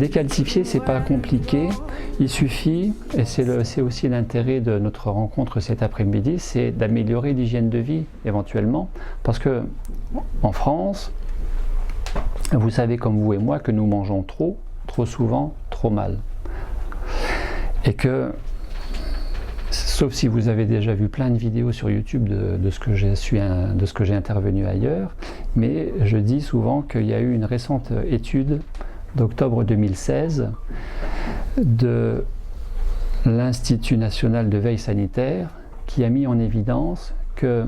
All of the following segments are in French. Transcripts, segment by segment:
Décalcifier, c'est pas compliqué. Il suffit, et c'est aussi l'intérêt de notre rencontre cet après-midi, c'est d'améliorer l'hygiène de vie éventuellement. Parce que en France, vous savez comme vous et moi que nous mangeons trop souvent, trop mal. Et que, sauf si vous avez déjà vu plein de vidéos sur YouTube de ce que j'ai intervenu ailleurs, mais je dis souvent qu'il y a eu une récente étude d'octobre 2016 de l'Institut national de veille sanitaire qui a mis en évidence que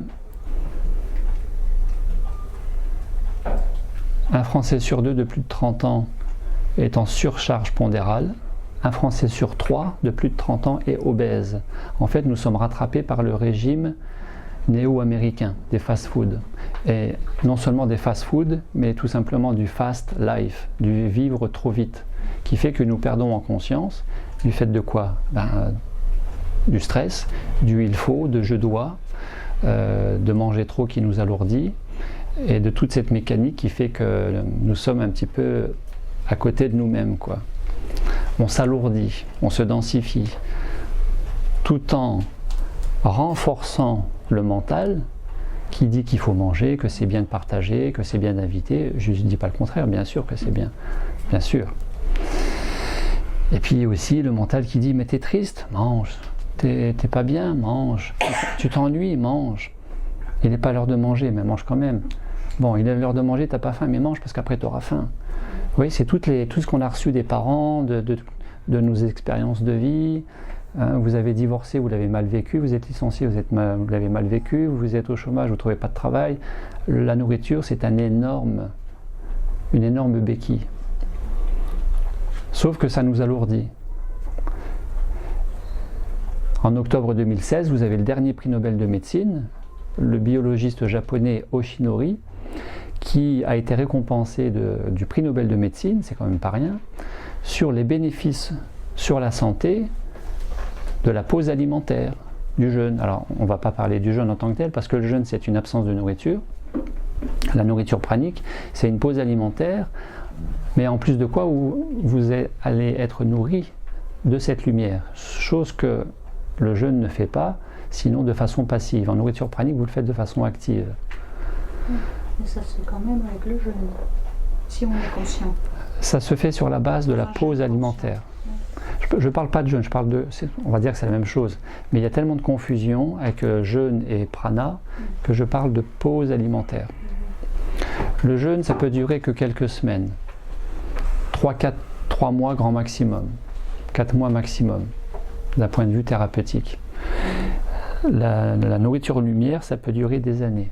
un Français sur 2 de plus de 30 ans est en surcharge pondérale, un Français sur 3 de plus de 30 ans est obèse. En fait, nous sommes rattrapés par le régime néo-américain des fast-foods. Et non seulement des fast-foods, mais tout simplement du fast life, du vivre trop vite, qui fait que nous perdons en conscience, du fait de quoi? Du stress, du il faut, de je dois, de manger trop qui nous alourdit, et de toute cette mécanique qui fait que nous sommes un petit peu à côté de nous-mêmes, quoi. On s'alourdit, on se densifie, tout en renforçant le mental qui dit qu'il faut manger, que c'est bien de partager, que c'est bien d'inviter. Je ne dis pas le contraire, bien sûr que c'est bien, bien sûr. Et puis aussi le mental qui dit mais t'es triste, mange, t'es pas bien, mange, tu t'ennuies, mange. Il n'est pas l'heure de manger, mais mange quand même. Bon, il est l'heure de manger, t'as pas faim, mais mange parce qu'après t'auras faim. Oui, c'est tout ce qu'on a reçu des parents, de nos expériences de vie. Hein, vous avez divorcé, vous l'avez mal vécu, vous êtes licencié, vous l'avez mal vécu, vous êtes au chômage, vous ne trouvez pas de travail. La nourriture, c'est une énorme béquille. Sauf que ça nous alourdit. En octobre 2016, vous avez le dernier prix Nobel de médecine, le biologiste japonais Oshinori, qui a été récompensé du prix Nobel de médecine, c'est quand même pas rien, sur les bénéfices sur la santé de la pause alimentaire, du jeûne. Alors, on ne va pas parler du jeûne en tant que tel, parce que le jeûne, c'est une absence de nourriture. La nourriture pranique, c'est une pause alimentaire, mais en plus de quoi, vous allez être nourri de cette lumière, chose que le jeûne ne fait pas, sinon de façon passive. En nourriture pranique, vous le faites de façon active. Mais ça se fait quand même avec le jeûne, si on est conscient. Ça se fait sur la base de la pause alimentaire. Je ne parle pas de jeûne, on va dire que c'est la même chose, mais il y a tellement de confusion avec jeûne et prana que je parle de pause alimentaire. Le jeûne, ça peut durer que quelques semaines, 3 mois grand maximum, 4 mois maximum, d'un point de vue thérapeutique. La nourriture lumière, ça peut durer des années.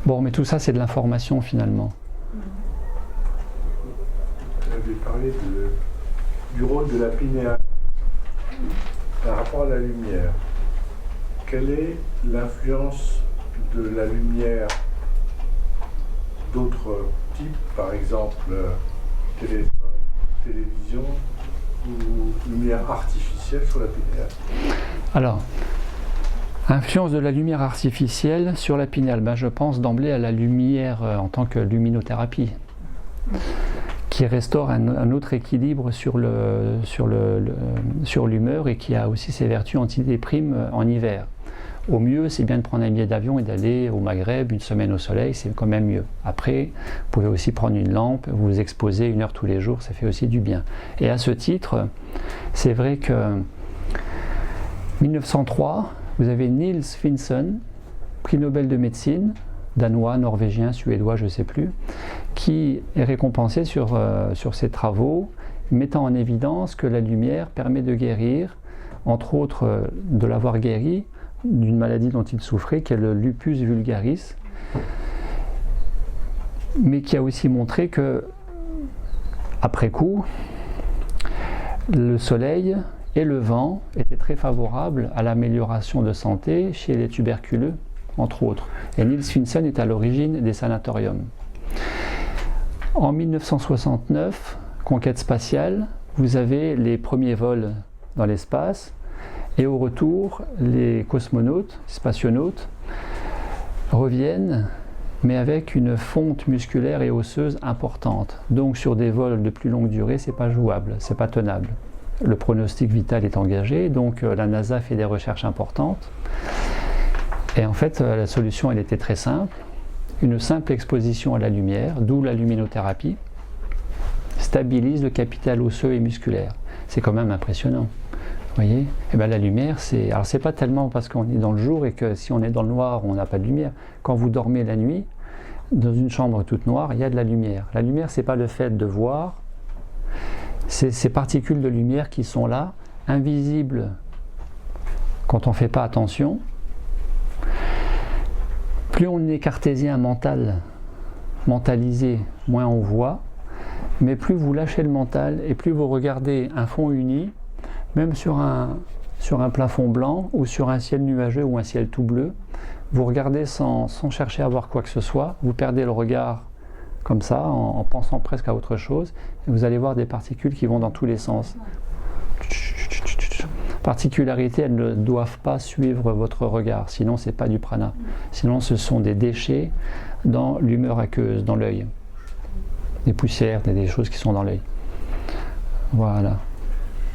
Bon, mais tout ça, c'est de l'information finalement. Vous avez parlé du rôle de la pinéale par rapport à la lumière. Quelle est l'influence de la lumière d'autres types, par exemple téléphone, télévision ou lumière artificielle sur la pinéale? Alors, influence de la lumière artificielle sur la pinéale. Je pense d'emblée à la lumière en tant que luminothérapie, qui restaure un autre équilibre sur l'humeur et qui a aussi ses vertus antidéprimes en hiver. Au mieux, c'est bien de prendre un billet d'avion et d'aller au Maghreb, une semaine au soleil, c'est quand même mieux. Après, vous pouvez aussi prendre une lampe, vous vous exposer 1 heure tous les jours, ça fait aussi du bien. Et à ce titre, c'est vrai que 1903, vous avez Niels Finsen, prix Nobel de médecine, danois, norvégien, suédois, je ne sais plus, qui est récompensé sur ses travaux, mettant en évidence que la lumière permet de guérir, entre autres de l'avoir guéri d'une maladie dont il souffrait, qui est le lupus vulgaris, mais qui a aussi montré que, après coup, le soleil et le vent étaient très favorables à l'amélioration de santé chez les tuberculeux, entre autres. Et Niels Finsen est à l'origine des sanatoriums. En 1969, conquête spatiale, vous avez les premiers vols dans l'espace, et au retour, les cosmonautes, spationautes, reviennent, mais avec une fonte musculaire et osseuse importante. Donc sur des vols de plus longue durée, c'est pas jouable, c'est pas tenable. Le pronostic vital est engagé, donc la NASA fait des recherches importantes. Et en fait, la solution, elle était très simple. Une simple exposition à la lumière, d'où la luminothérapie, stabilise le capital osseux et musculaire. C'est quand même impressionnant. Vous voyez, et bien la lumière, alors c'est pas tellement parce qu'on est dans le jour et que si on est dans le noir, on n'a pas de lumière. Quand vous dormez la nuit, dans une chambre toute noire, il y a de la lumière. La lumière, c'est pas le fait de voir, c'est ces particules de lumière qui sont là, invisibles quand on ne fait pas attention. Plus on est cartésien mentalisé, moins on voit, mais plus vous lâchez le mental et plus vous regardez un fond uni, même sur un plafond blanc ou sur un ciel nuageux ou un ciel tout bleu, vous regardez sans chercher à voir quoi que ce soit, vous perdez le regard comme ça, en pensant presque à autre chose, et vous allez voir des particules qui vont dans tous les sens. Particularité, elles ne doivent pas suivre votre regard, sinon c'est pas du prana. Sinon ce sont des déchets dans l'humeur aqueuse, dans l'œil. Des poussières, des choses qui sont dans l'œil. Voilà.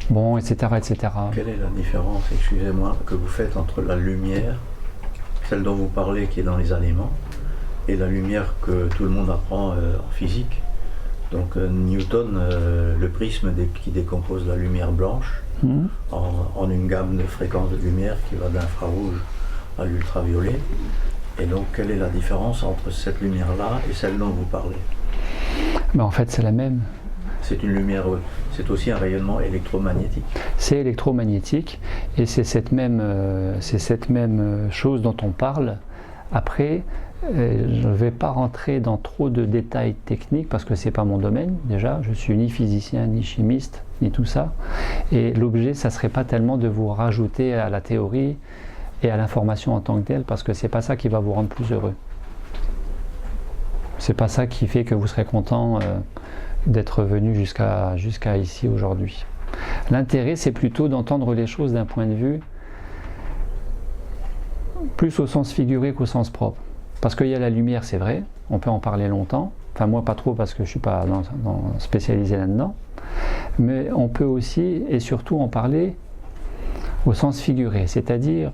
Bon, etc., etc. Quelle est la différence, excusez-moi, que vous faites entre la lumière, celle dont vous parlez qui est dans les aliments, et la lumière que tout le monde apprend en physique? Donc Newton, le prisme qui décompose la lumière blanche en une gamme de fréquences de lumière qui va d'infrarouge à l'ultraviolet. Et donc quelle est la différence entre cette lumière-là et celle dont vous parlez? Ben, en fait c'est la même. C'est une lumière, c'est aussi un rayonnement électromagnétique. C'est électromagnétique et c'est cette même chose dont on parle. Après, je ne vais pas rentrer dans trop de détails techniques parce que ce n'est pas mon domaine déjà. Je suis ni physicien, ni chimiste, ni tout ça. Et l'objet, ça ne serait pas tellement de vous rajouter à la théorie et à l'information en tant que telle parce que ce n'est pas ça qui va vous rendre plus heureux. C'est pas ça qui fait que vous serez content d'être venu jusqu'à ici aujourd'hui. L'intérêt, c'est plutôt d'entendre les choses d'un point de vue plus au sens figuré qu'au sens propre. Parce qu'il y a la lumière, c'est vrai, on peut en parler longtemps. Enfin, moi, pas trop parce que je ne suis pas spécialisé là-dedans. Mais on peut aussi et surtout en parler au sens figuré, c'est-à-dire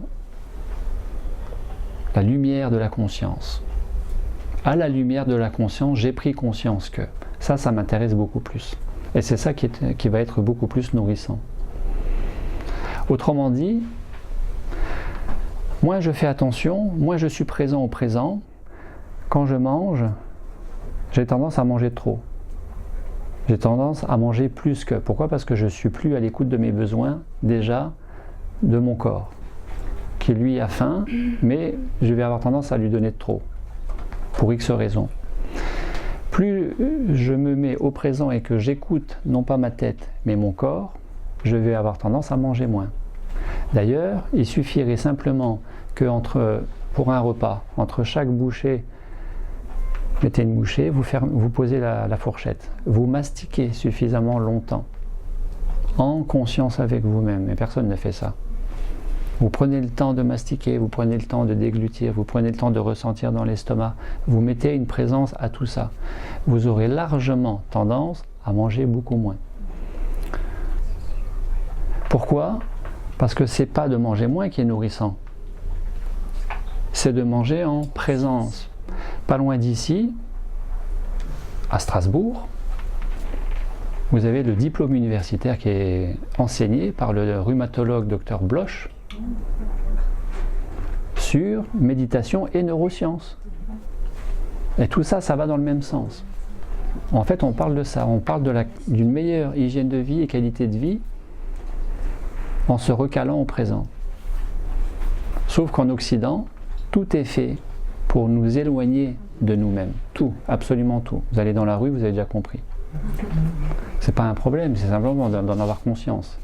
la lumière de la conscience. À la lumière de la conscience, j'ai pris conscience que. Ça m'intéresse beaucoup plus. Et c'est ça qui va être beaucoup plus nourrissant. Autrement dit, moins je fais attention, moins je suis présent au présent. Quand je mange, j'ai tendance à manger trop. J'ai tendance à manger plus que. Pourquoi? Parce que je ne suis plus à l'écoute de mes besoins, déjà, de mon corps, qui lui a faim, mais je vais avoir tendance à lui donner de trop, pour X raisons. Plus je me mets au présent et que j'écoute non pas ma tête, mais mon corps, je vais avoir tendance à manger moins. D'ailleurs, il suffirait simplement que pour un repas, entre chaque bouchée, mettez une bouchée, vous posez la fourchette, vous mastiquez suffisamment longtemps, en conscience avec vous-même, mais personne ne fait ça. Vous prenez le temps de mastiquer, vous prenez le temps de déglutir, vous prenez le temps de ressentir dans l'estomac, vous mettez une présence à tout ça. Vous aurez largement tendance à manger beaucoup moins. Pourquoi? Parce que c'est pas de manger moins qui est nourrissant. C'est de manger en présence. Pas loin d'ici, à Strasbourg, vous avez le diplôme universitaire qui est enseigné par le rhumatologue Dr Bloch sur méditation et neurosciences. Et tout ça, ça va dans le même sens. En fait, on parle de ça, on parle d'une meilleure hygiène de vie et qualité de vie en se recalant au présent. Sauf qu'en Occident, tout est fait pour nous éloigner de nous-mêmes. Tout, absolument tout. Vous allez dans la rue, vous avez déjà compris. C'est pas un problème, c'est simplement d'en avoir conscience.